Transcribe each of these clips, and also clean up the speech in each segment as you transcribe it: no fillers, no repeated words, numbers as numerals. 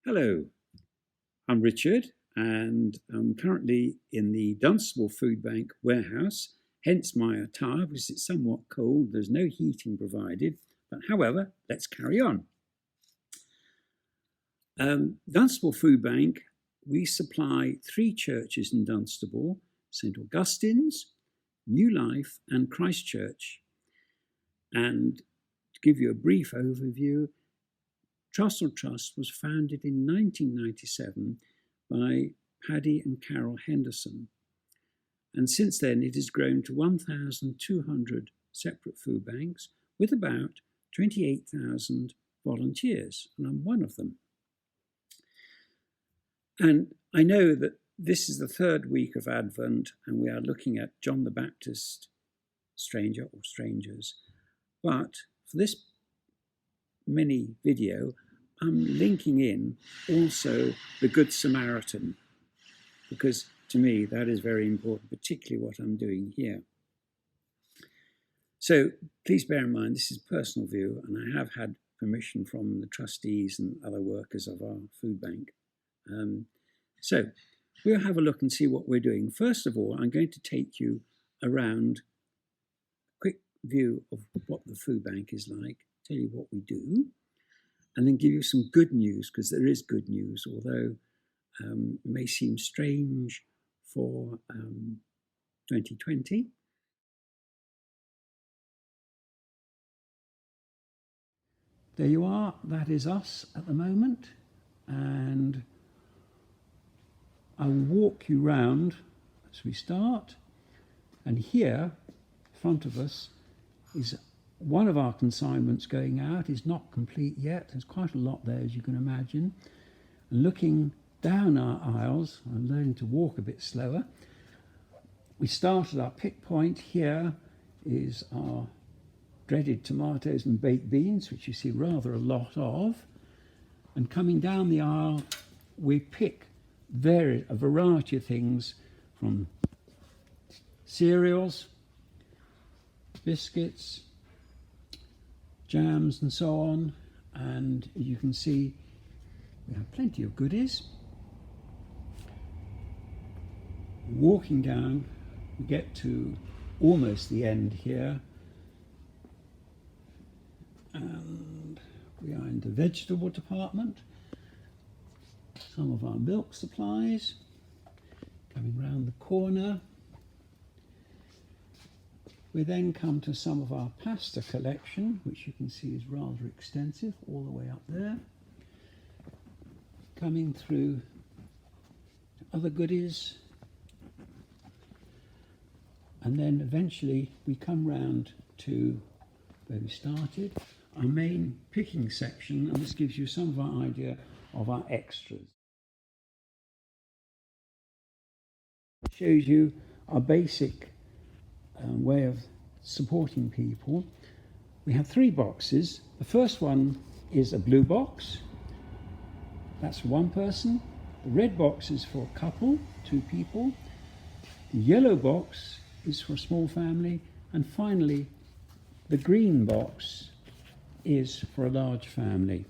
Hello, I'm Richard and I'm currently in the Dunstable Food Bank warehouse, hence my attire because it's somewhat cold. There's no heating provided, but however, let's carry on. Dunstable Food Bank, we supply 3 churches in Dunstable: St Augustine's, New Life and Christ Church. And to give you a brief overview, Trussell Trust was founded in 1997 by Paddy and Carol Henderson. And since then it has grown to 1,200 separate food banks with about 28,000 volunteers, and I'm one of them. And I know that this is the 3rd week of Advent and we are looking at John the Baptist, stranger or strangers. But for this mini video, I'm linking in also the Good Samaritan, because to me that is very important, particularly what I'm doing here. So please bear in mind this is a personal view, and I have had permission from the trustees and other workers of our food bank. So we'll have a look and see what we're doing. First of all, I'm going to take you around a quick view of what the food bank is like, tell you what we do, and then give you some good news, because there is good news, although it may seem strange for 2020. There you are, that is us at the moment, and I'll walk you round as we start. And here, in front of us, is one of our consignments going out. Is not complete yet. There's quite a lot there, as you can imagine. And looking down our aisles, I'm learning to walk a bit slower. We started our pick point. Here is our dreaded tomatoes and baked beans, which you see rather a lot of. And coming down the aisle, we pick a variety of things, from cereals, biscuits, jams and so on, and you can see we have plenty of goodies. Walking down, we get to almost the end here, and we are in the vegetable department. Some of our milk supplies. Coming round the corner, we then come to some of our pasta collection, which you can see is rather extensive, all the way up there. Coming through other goodies, and then eventually we come round to where we started, our main picking section, and this gives you some of our idea of our extras. It shows you our basic way of supporting people. We have 3 boxes. The first one is a blue box. That's for 1 person. The red box is for a couple, 2 people. The yellow box is for a small family. And finally, the green box is for a large family.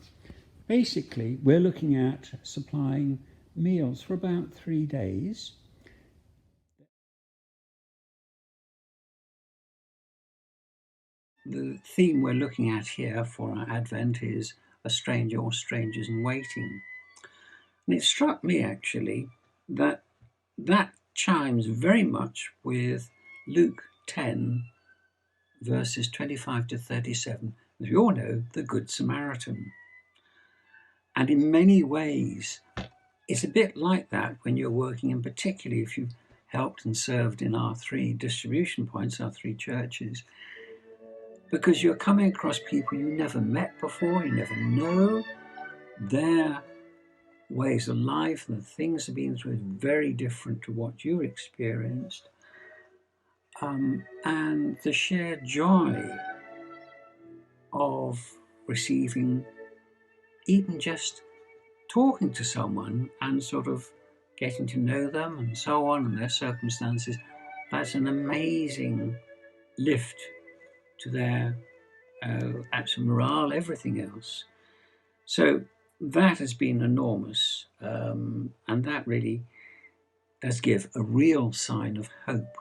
Basically, we're looking at supplying meals for about 3 days. The theme we're looking at here for our Advent is a stranger or strangers in waiting. And it struck me actually that chimes very much with Luke 10 verses 25 to 37, as we all know, the Good Samaritan. And in many ways, it's a bit like that when you're working, and particularly if you've helped and served in our 3 distribution points, our 3 churches, because you're coming across people you never met before, you never know. Their ways of life and the things they've been through is very different to what you experienced. And the shared joy of receiving, even just talking to someone and sort of getting to know them and so on and their circumstances, that's an amazing lift to their actual morale, everything else. So that has been enormous, and that really does give a real sign of hope.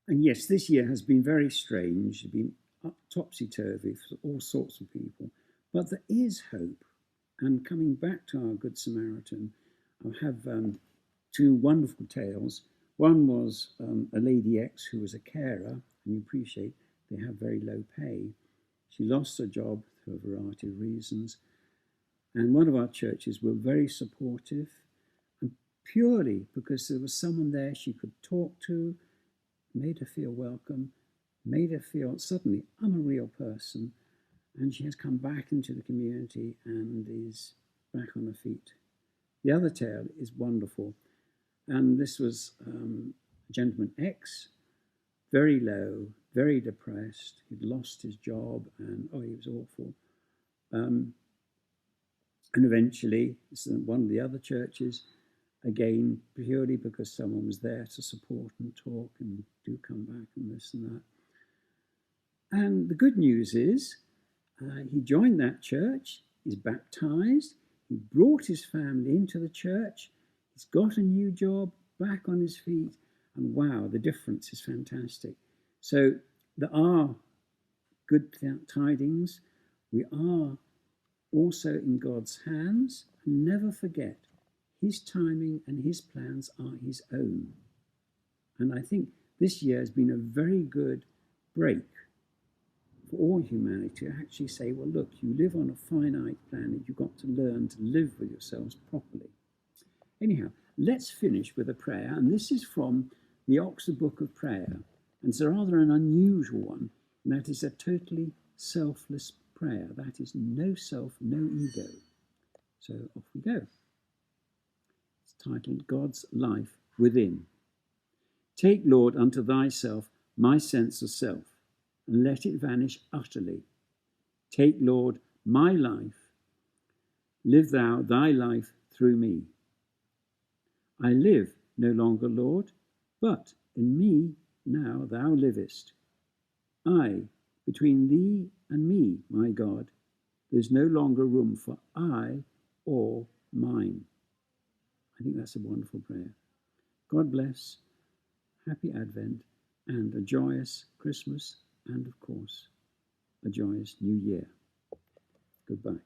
And yes, this year has been very strange. It's been topsy-turvy for all sorts of people. But there is hope. And coming back to our Good Samaritan, I have two wonderful tales. One was a Lady X who was a carer, and you appreciate they have very low pay. She lost her job for a variety of reasons. And one of our churches were very supportive, and purely because there was someone there she could talk to, made her feel welcome, made her feel suddenly, I'm a real person. And she has come back into the community and is back on her feet. The other tale is wonderful. And this was gentleman X, very low, very depressed. He'd lost his job and, he was awful. And eventually, this is one of the other churches, again, purely because someone was there to support and talk and do come back and this and that. And the good news is he joined that church, he's baptized, he brought his family into the church, he's got a new job, back on his feet, and wow, the difference is fantastic. So there are good tidings. We are also in God's hands, and never forget, his timing and his plans are his own. And I think this year has been a very good break for all humanity to actually say, well, look, you live on a finite planet, you've got to learn to live with yourselves properly. Anyhow, let's finish with a prayer, and this is from the Oxford Book of Prayer, and it's rather an unusual one, and that is a totally selfless prayer. That is no self, no ego. So off we go. It's titled God's Life Within. Take, Lord, unto thyself my sense of self, and let it vanish utterly. Take, Lord, my life. Live thou thy life through me. I live no longer, Lord, but in me now thou livest. Between thee and me, my God, there's no longer room for I or mine. I think that's a wonderful prayer. God bless, happy Advent, and a joyous Christmas, and of course, a joyous New Year. Goodbye.